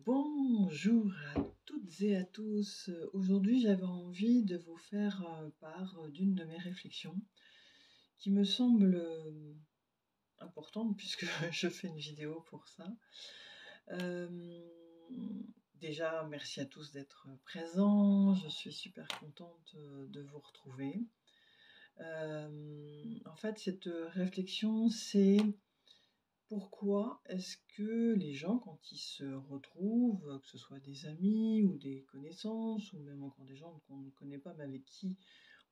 Bonjour à toutes et à tous. Aujourd'hui, j'avais envie de vous faire part d'une de mes réflexions qui me semble importante puisque je fais une vidéo pour ça. Euh, Déjà, merci à tous d'être présents. Je suis super contente de vous retrouver. En fait, cette réflexion, c'est pourquoi est-ce que les gens, quand ils se retrouvent, que ce soit des amis ou des connaissances, ou même encore des gens qu'on ne connaît pas, mais avec qui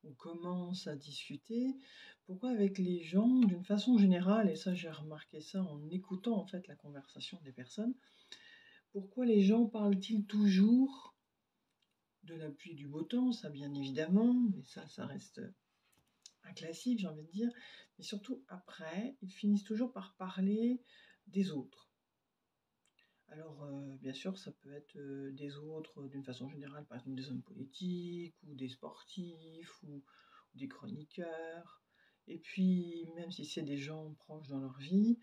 on commence à discuter, pourquoi avec les gens, d'une façon générale, et ça j'ai remarqué ça en écoutant en fait la conversation des personnes, pourquoi les gens parlent-ils toujours de la pluie et du beau temps, ça bien évidemment, mais ça reste un classique, j'ai envie de dire, mais surtout après, ils finissent toujours par parler des autres. Alors, bien sûr, ça peut être des autres d'une façon générale, par exemple des hommes politiques, ou des sportifs, ou des chroniqueurs. Et puis, même si c'est des gens proches dans leur vie,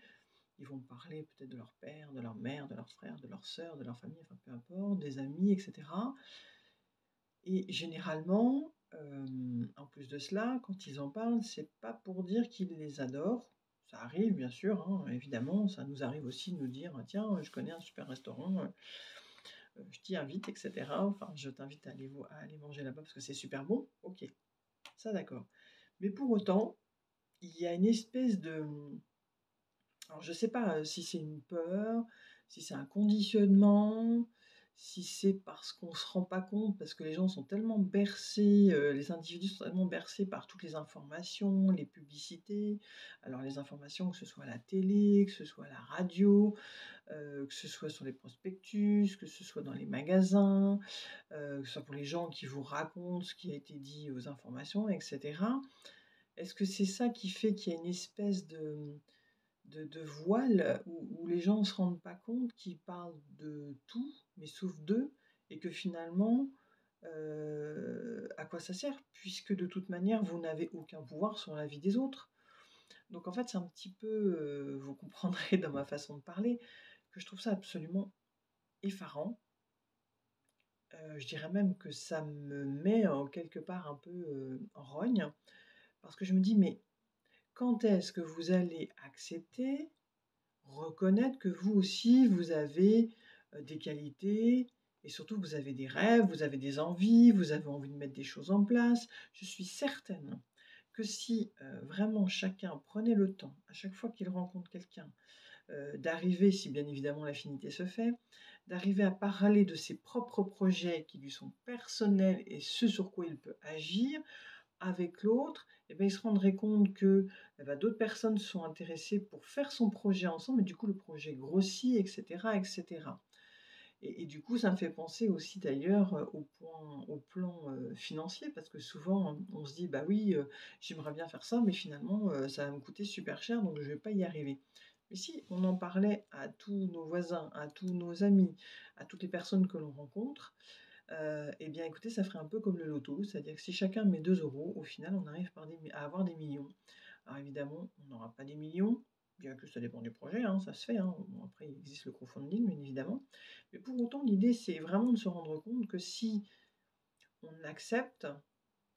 ils vont parler peut-être de leur père, de leur mère, de leurs frères, de leurs sœurs, de leur famille, enfin peu importe, des amis, etc. Et généralement, en plus de cela, quand ils en parlent, c'est pas pour dire qu'ils les adorent. Ça arrive, bien sûr, hein, évidemment, ça nous arrive aussi de nous dire: «Ah tiens, je connais un super restaurant, je t'y invite» et cetera. Enfin, je t'invite à aller manger là-bas parce que c'est super bon. OK, ça d'accord. Mais pour autant, il y a une espèce de, alors je sais pas, si c'est une peur, si c'est un conditionnement, si c'est parce qu'on se rend pas compte, parce que les gens sont tellement bercés, les individus sont tellement bercés par toutes les informations, les publicités. Alors les informations, que ce soit à la télé, que ce soit à la radio, que ce soit sur les prospectus, que ce soit dans les magasins, que ce soit pour les gens qui vous racontent ce qui a été dit aux informations et cetera. Est-ce que c'est ça qui fait qu'il y a une espèce de voile où les gens ne se rendent pas compte qu'ils parlent de tout, mais sauf d'eux, et que finalement, à quoi ça sert? Puisque de toute manière, vous n'avez aucun pouvoir sur la vie des autres. Donc en fait, c'est un petit peu, vous comprendrez dans ma façon de parler, que je trouve ça absolument effarant. Je dirais même que ça me met en quelque part un peu, en rogne, parce que je me dis: «Mais quand est-ce que vous allez accepter, reconnaître que vous aussi, vous avez, des qualités et surtout que vous avez des rêves, vous avez des envies, vous avez envie de mettre des choses en place?» Je suis certaine que si, vraiment chacun prenait le temps, à chaque fois qu'il rencontre quelqu'un, d'arriver, si bien évidemment l'affinité se fait, d'arriver à parler de ses propres projets qui lui sont personnels et ce sur quoi il peut agir avec l'autre, et ben, il se rendrait compte que, eh bah, d'autres personnes sont intéressées pour faire son projet ensemble et du coup le projet grossit et cetera et cetera. Et du coup, ça me fait penser aussi d'ailleurs, au plan, financier parce que souvent on se dit: «Bah oui, j'aimerais bien faire ça mais finalement, ça va me coûter super cher donc je vais pas y arriver». Mais si on en parlait à tous nos voisins, à tous nos amis, à toutes les personnes que l'on rencontre, et bien écoutez, ça ferait un peu comme le loto, c'est-à-dire que si chacun met 2 €, au final on arrive à avoir des millions. Alors évidemment, on n'aura pas des millions, bien que ça dépend du projet, hein, ça se fait, hein. Bon après il existe le crowdfunding bien évidemment. Mais pour autant l'idée c'est vraiment de se rendre compte que si on accepte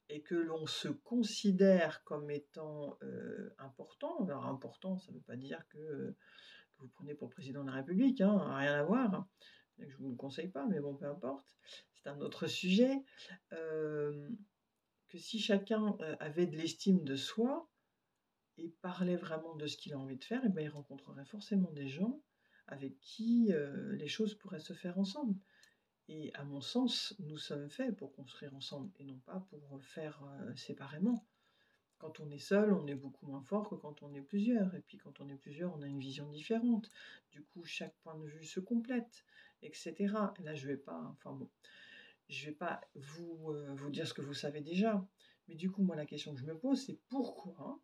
et que l'on se considère comme étant, important, alors important ça ne veut pas dire que vous prenez pour le président de la République, hein, rien à voir. Et que je ne vous le conseille pas, mais bon, peu importe, c'est un autre sujet. Hem, que si chacun, avait de l'estime de soi et parlait vraiment de ce qu'il a envie de faire, et ben, il rencontrerait forcément des gens avec qui, les choses pourraient se faire ensemble. Et à mon sens, nous sommes faits pour construire ensemble et non pas pour faire, séparément. Quand on est seul, on est beaucoup moins fort que quand on est plusieurs et puis quand on est plusieurs, on a une vision différente. Du coup, chaque point de vue se complète et cetera. Et là, je vais pas enfin bon, je vais pas vous dire ce que vous savez déjà. Mais du coup, moi, la question que je me pose, c'est pourquoi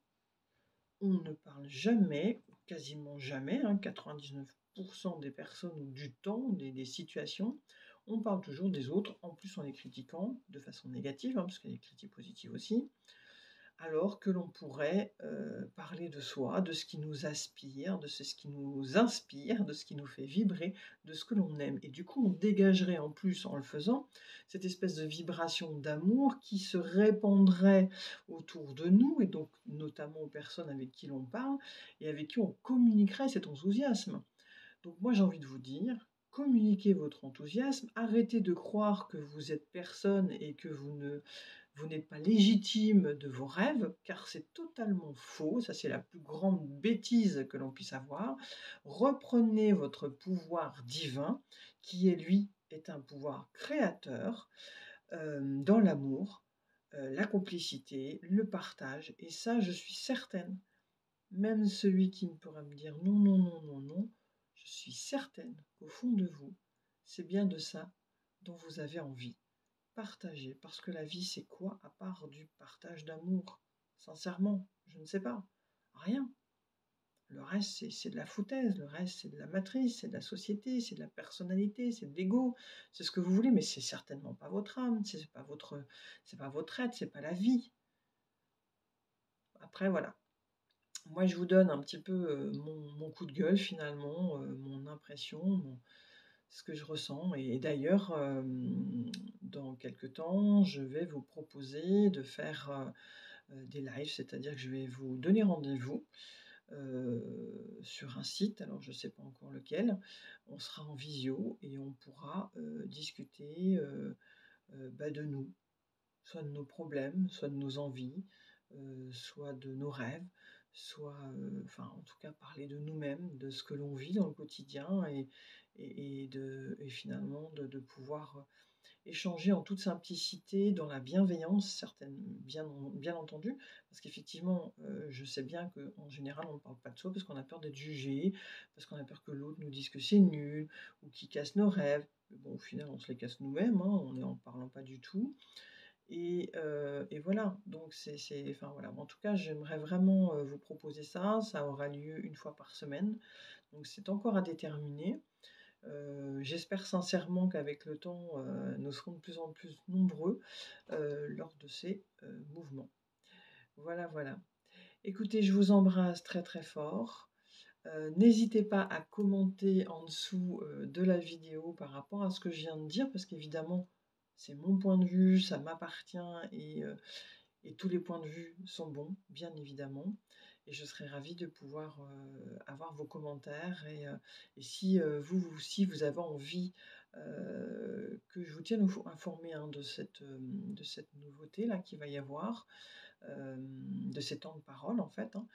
on ne parle jamais, quasiment jamais, hein, 99 des personnes ou du temps, des situations, on parle toujours des autres, en plus en les critiquant de façon négative, hein, parce qu'il y a des critiques positives aussi. alors que l'on pourrait, parler de soi, de ce qui nous aspire, ce qui nous inspire, de ce qui nous fait vibrer, de ce que l'on aime et du coup, on dégagerait en plus, en le faisant, cette espèce de vibration d'amour qui se répandrait autour de nous et donc notamment aux personnes avec qui l'on parle et avec qui on communiquerait cet enthousiasme. Donc moi, j'ai envie de vous dire, communiquez votre enthousiasme, arrêtez de croire que vous êtes personne et que vous n'êtes pas légitime de vos rêves, car c'est totalement faux, ça c'est la plus grande bêtise que l'on puisse avoir. Reprenez votre pouvoir divin, qui est lui est un pouvoir créateur, dans l'amour, la complicité, le partage et ça je suis certaine, même celui qui ne pourra me dire: «Non, non, non, non, non», je suis certaine qu'au fond de vous, c'est bien de ça dont vous avez envie. Partager, parce que la vie, c'est quoi à part du partage d'amour? Sincèrement, je ne sais pas. Rien. Le reste, c'est de la foutaise, le reste, c'est de la matrice, c'est de la société, c'est de la personnalité, c'est de l'ego, c'est ce que vous voulez, mais c'est certainement pas votre âme, c'est pas votre être, c'est pas la vie. Après, voilà. Moi, je vous donne un petit peu mon coup de gueule finalement, mon impression, ce que je ressens. Et d'ailleurs, dans quelque temps, je vais vous proposer de faire des lives, c'est-à-dire que je vais vous donner rendez-vous sur un site, alors je ne sais pas encore lequel. On sera en visio et on pourra discuter de nous, soit de nos problèmes, soit de nos envies, soit de nos rêves, soit, enfin, en tout cas, parler de nous-mêmes, de ce que l'on vit dans le quotidien et finalement de pouvoir, échanger en toute simplicité, dans la bienveillance, bien entendu. Parce qu'effectivement, je sais bien qu'en général, on ne parle pas de soi parce qu'on a peur d'être jugé, parce qu'on a peur que l'autre nous dise que c'est nul ou qu'il casse nos rêves. Mais bon, au final, on se les casse nous-mêmes, hein, en parlant pas du tout. Et voilà, donc enfin voilà, en tout cas, j'aimerais vraiment, vous proposer ça. Ça aura lieu une fois par semaine, donc c'est encore à déterminer. J'espère sincèrement qu'avec le temps, nous serons de plus en plus nombreux, lors de ces, mouvements. Voilà, voilà. Écoutez, je vous embrasse très, très fort. N'hésitez pas à commenter en dessous, de la vidéo par rapport à ce que je viens de dire, parce qu'évidemment, c'est mon point de vue, ça m'appartient et tous les points de vue sont bons, bien évidemment. Et je serais ravie de pouvoir avoir vos commentaires. Et si, si vous avez envie que je vous tienne informé hein, de cette nouveauté-là qu'il va y avoir, de ces temps de parole en fait, hein,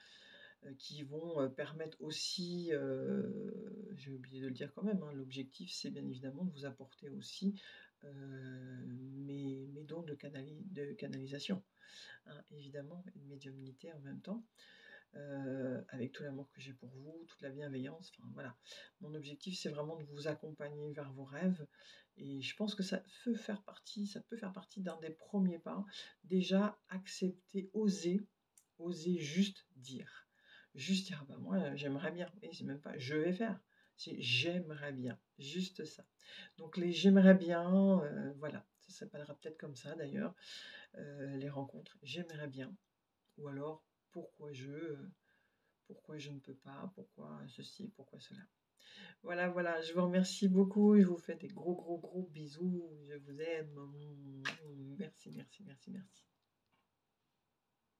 qui vont permettre aussi, j'ai oublié de le dire quand même, hein, l'objectif c'est bien évidemment de vous apporter aussi mes dons de canalisation, hein, évidemment, et de médiumnité en même temps, avec tout l'amour que j'ai pour vous, toute la bienveillance, enfin voilà. Mon objectif, c'est vraiment de vous accompagner vers vos rêves et je pense que ça peut faire partie d'un des premiers pas. Déjà, accepter, oser juste dire. Juste dire: «Ah bah, moi, j'aimerais bien» et c'est même pas: «Je vais faire», c'est: «J'aimerais bien», juste ça. Donc les «j'aimerais bien», voilà, ça s'appellera peut-être comme ça d'ailleurs, les rencontres. «J'aimerais bien» ou alors pourquoi je ne peux pas? Pourquoi ceci? Pourquoi cela? Voilà, voilà, je vous remercie beaucoup et je vous fais des gros, gros, gros bisous. Je vous aime. Merci, merci, merci, merci.